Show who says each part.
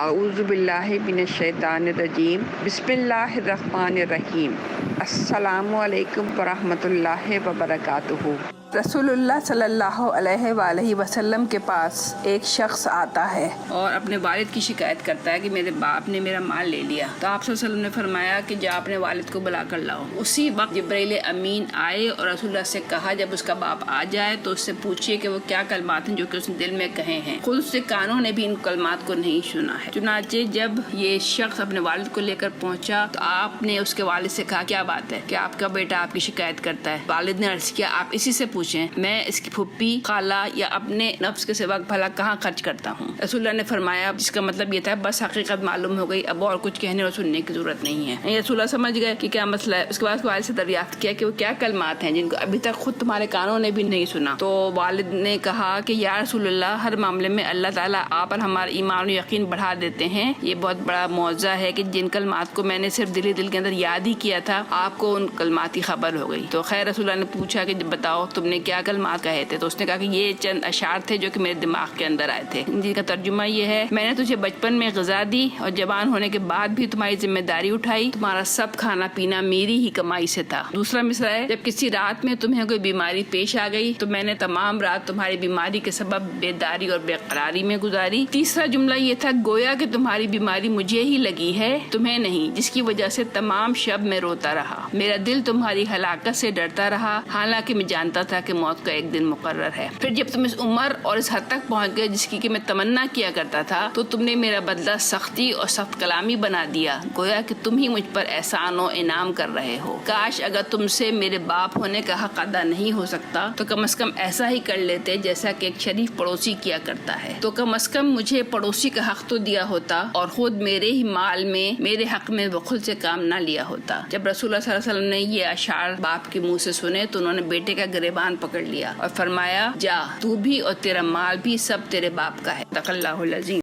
Speaker 1: اعوذ باللہ من الشیطان الرجیم، بسم اللہ الرحمن الرحیم۔ السلام علیکم ورحمۃ اللہ وبرکاتہ۔ رسول اللہ صلی اللہ علیہ وآلہ وسلم کے پاس ایک شخص آتا ہے اور اپنے والد کی شکایت کرتا ہے کہ میرے باپ نے میرا مال لے لیا۔ تو آپ صلی اللہ علیہ وسلم نے فرمایا کہ جا اپنے والد کو بلا کر لاؤ۔ اسی وقت جبرائیل امین آئے اور رسول اللہ سے کہا جب اس کا باپ آ جائے تو اس سے پوچھیے کہ وہ کیا کلمات ہیں جو کہ اس نے دل میں کہے ہیں۔ خود اس سے کانوں نے بھی ان کلمات کو نہیں سنا ہے۔ چنانچہ جب یہ شخص اپنے والد کو لے کر پہنچا تو آپ نے اس کے والد سے کہا کیا بات ہے کہ آپ کا بیٹا آپ کی شکایت کرتا ہے۔ والد نے عرض کیا آپ اسی سے پوچھیں، میں اس کی پھپھی، خالہ یا اپنے نفس کے سوا بھلا کہاں خرچ کرتا ہوں۔ رسول اللہ نے فرمایا، جس کا مطلب یہ تھا بس حقیقت معلوم ہو گئی، اب اور کچھ کہنے اور سننے کی ضرورت نہیں ہے۔ رسول اللہ سمجھ گئے کہ کیا مسئلہ ہے۔ اس کے بعد والد سے دریافت کیا کہ وہ کیا کلمات ہیں جن کو ابھی تک خود تمہارے کانوں نے بھی نہیں سنا۔ تو والد نے کہا کہ یا رسول اللہ، ہر معاملے میں اللہ تعالیٰ آپ پر ہمارا ایمان و یقین بڑھا دیتے ہیں۔ یہ بہت بڑا معجزہ ہے کہ جن کلمات کو میں نے صرف دل کے اندر یاد ہی کیا تھا، آپ کو ان کلمات کی خبر ہو گئی۔ تو خیر رسول اللہ نے پوچھا کہ بتاؤ تم نے کیا کلمات کہے تھے؟ تو اس نے کہا کہ یہ چند اشعار تھے جو کہ میرے دماغ کے اندر آئے تھے، جن کا ترجمہ یہ ہے، میں نے تجھے بچپن میں غذا دی اور جوان ہونے کے بعد بھی تمہاری ذمہ داری اٹھائی، تمہارا سب کھانا پینا میری ہی کمائی سے تھا۔ دوسرا مصرع ہے، جب کسی رات میں تمہیں کوئی بیماری پیش آ گئی تو میں نے تمام رات تمہاری بیماری کے سبب بیداری اور بے قراری میں گزاری۔ تیسرا جملہ یہ تھا، گویا کہ تمہاری بیماری مجھے ہی لگی ہے، تمہیں نہیں، جس کی وجہ سے تمام شب میں روتا رہا، میرا دل تمہاری ہلاکت سے ڈرتا رہا، حالانکہ میں جانتا تھا کہ موت کا ایک دن مقرر ہے۔ پھر جب تم اس عمر اور اس حد تک پہنچ گئے جس کی کہ میں تمنا کیا کرتا تھا تو تم نے میرا بدلہ سختی اور سخت کلامی بنا دیا، گویا کہ تم ہی مجھ پر احسان و انعام کر رہے ہو۔ کاش اگر تم سے میرے باپ ہونے کا حق ادا نہیں ہو سکتا تو کم از کم ایسا ہی کر لیتے جیسا کہ ایک شریف پڑوسی کیا کرتا ہے، تو کم از کم مجھے پڑوسی کا حق تو دیا ہوتا اور خود میرے ہی مال میں میرے حق میں بخل سے کام نہ لیا ہوتا۔ جب رسول اللہ صلی اللہ علیہ وسلم نے یہ اشعار باپ کے منہ سے سنے تو انہوں نے بیٹے کا گریبان پکڑ لیا اور فرمایا، جا تو بھی اور تیرا مال بھی سب تیرے باپ کا ہے۔ صدق اللہ العظیم۔